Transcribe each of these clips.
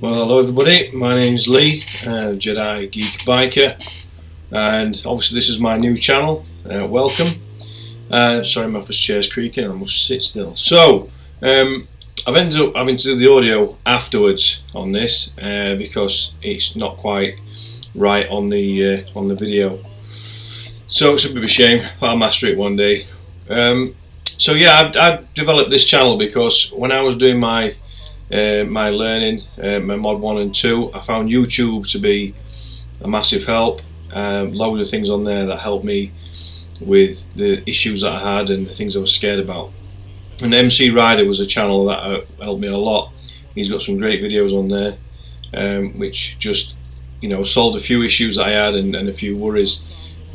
Well, hello everybody, my name's Lee, Jedi Geek Biker, and obviously this is my new channel. Welcome. Sorry, my office chair's creaking, I must sit still. So, I've ended up having to do the audio afterwards on this because it's not quite right on the video. So it's a bit of a shame, but I'll master it one day. So yeah, I've developed this channel because when I was doing my learning, my Mod 1 and 2, I found YouTube to be a massive help. Loads of things on there that helped me with the issues that I had and the things I was scared about. And MC Rider was a channel that helped me a lot. He's got some great videos on there, which just, you know, solved a few issues that I had and a few worries.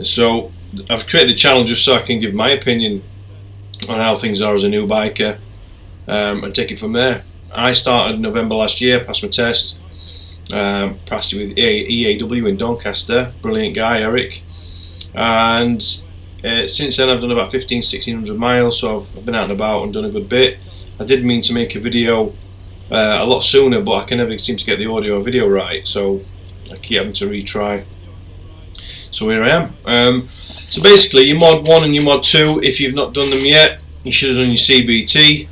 So I've created the channel just so I can give my opinion on how things are as a new biker, and take it from there. I started in November last year, passed my test, passed it with EAW in Doncaster, brilliant guy Eric, and since then I've done about 1600 miles, so I've been out and about and done a good bit. I did mean to make a video a lot sooner, but I can never seem to get the audio and video right, so I keep having to retry. So here I am. So basically your Mod 1 and your Mod 2, if you've not done them yet, you should have done your CBT.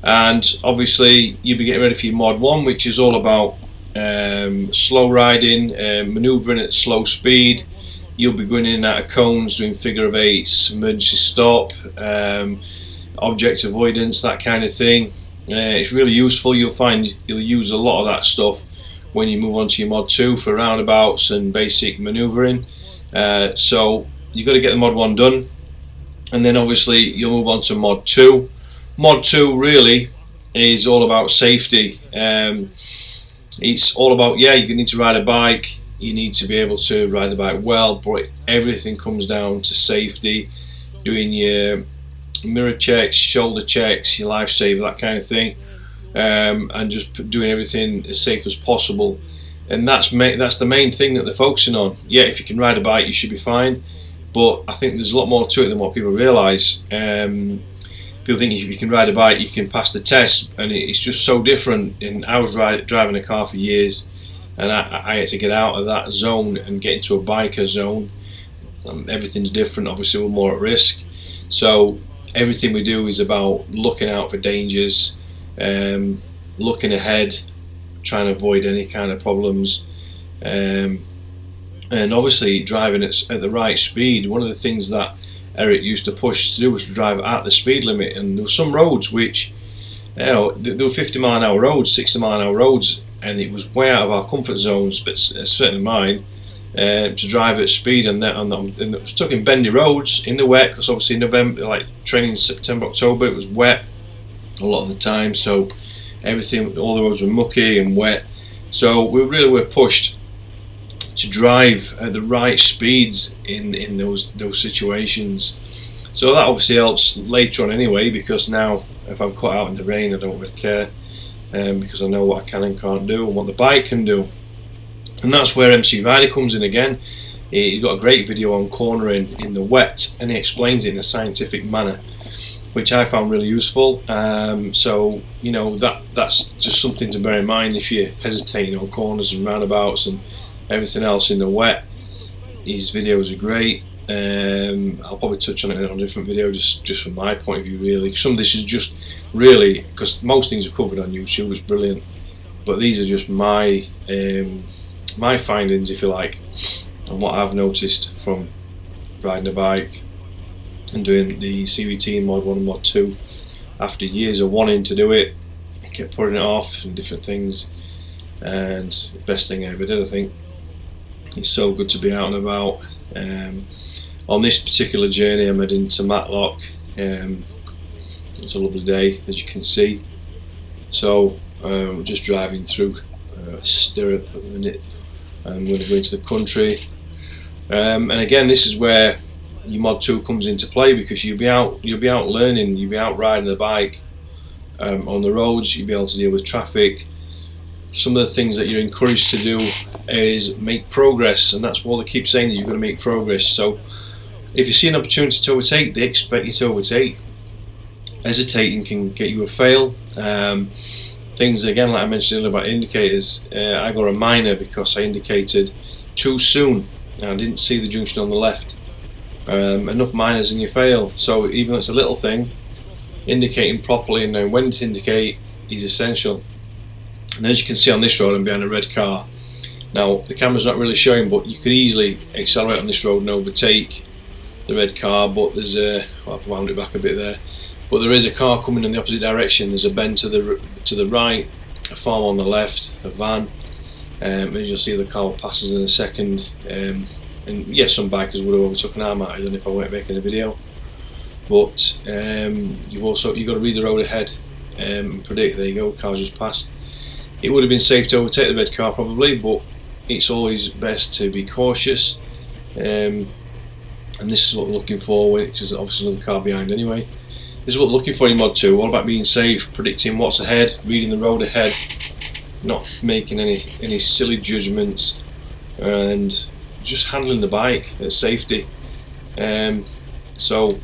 And obviously you'll be getting ready for your Mod 1, which is all about slow riding, manoeuvring at slow speed. You'll be going in and out of cones, doing figure of eights, emergency stop, object avoidance, that kind of thing. It's really useful. You'll find you'll use a lot of that stuff when you move on to your Mod 2 for roundabouts and basic manoeuvring. So you've got to get the Mod 1 done, and then obviously you'll move on to Mod 2. Mod 2 really is all about safety. It's all about, yeah, you need to ride a bike, you need to be able to ride the bike well, but everything comes down to safety, doing your mirror checks, shoulder checks, your life saver, that kind of thing, and just doing everything as safe as possible. And that's the main thing that they're focusing on. Yeah, if you can ride a bike you should be fine, but I think there's a lot more to it than what people realise. People think if you can ride a bike you can pass the test, and it's just so different. And I was driving a car for years, and I had to get out of that zone and get into a biker zone. Everything's different, obviously we're more at risk, so everything we do is about looking out for dangers, looking ahead, trying to avoid any kind of problems, and obviously driving at the right speed. One of the things that Eric used to push to do was to drive at the speed limit, and there were some roads which, you know, there were 50 mile an hour roads, 60 mile an hour roads, and it was way out of our comfort zones, but certainly mine, to drive at speed. And I was stuck in bendy roads in the wet, because obviously November, like training September, October, it was wet a lot of the time, so everything, all the roads were mucky and wet, so we really were pushed to drive at the right speeds in those situations. So that obviously helps later on anyway, because now if I'm caught out in the rain I don't really care, because I know what I can and can't do and what the bike can do. And that's where MC Rider comes in again. He's got a great video on cornering in the wet, and he explains it in a scientific manner, which I found really useful. So you know, that's just something to bear in mind if you're hesitating on corners and roundabouts and everything else in the wet. His videos are great. I'll probably touch on it in a different video, just from my point of view really. Some of this is just really, because most things are covered on YouTube, it's brilliant, but these are just my my findings, if you like, and what I've noticed from riding a bike and doing the CVT in Mod 1 and Mod 2. After years of wanting to do it, I kept putting it off and different things, and the best thing I ever did, I think. It's so good to be out and about. On this particular journey I'm heading to Matlock. It's a lovely day, as you can see. So we're just driving through Stirrup at the minute. I'm going to go into the country, and again this is where your Mod 2 comes into play, because you'll be out learning, you'll be out riding the bike on the roads, you'll be able to deal with traffic. Some of the things that you're encouraged to do is make progress, and that's what they keep saying, is you've got to make progress. So if you see an opportunity to overtake, they expect you to overtake. Hesitating can get you a fail. things again, like I mentioned earlier about indicators. I got a minor because I indicated too soon. I didn't see the junction on the left. Enough minors and you fail. So even though it's a little thing, indicating properly and knowing when to indicate is essential. And as you can see on this road, I'm behind a red car. Now the camera's not really showing, but you could easily accelerate on this road and overtake the red car. But there's a, well, I've wound it back a bit there. But there is a car coming in the opposite direction. There's a bend to the right, a farm on the left, a van. As you'll see, the car passes in a second. And yes, some bikers would have overtaken our matters, and if I weren't making a video. But you've got to read the road ahead and predict. There you go, car's just passed. It would have been safe to overtake the red car probably, but it's always best to be cautious. And this is what we're looking for, which is obviously another car behind anyway. This is what we're looking for in Mod 2, all about being safe, predicting what's ahead, reading the road ahead, not making any silly judgments, and just handling the bike at safety. So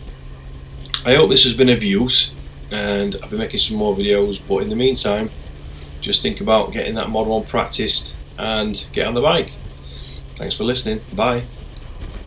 I hope this has been of use, and I'll be making some more videos, but in the meantime, just think about getting that Mod 1 practiced and get on the bike. Thanks for listening. Bye.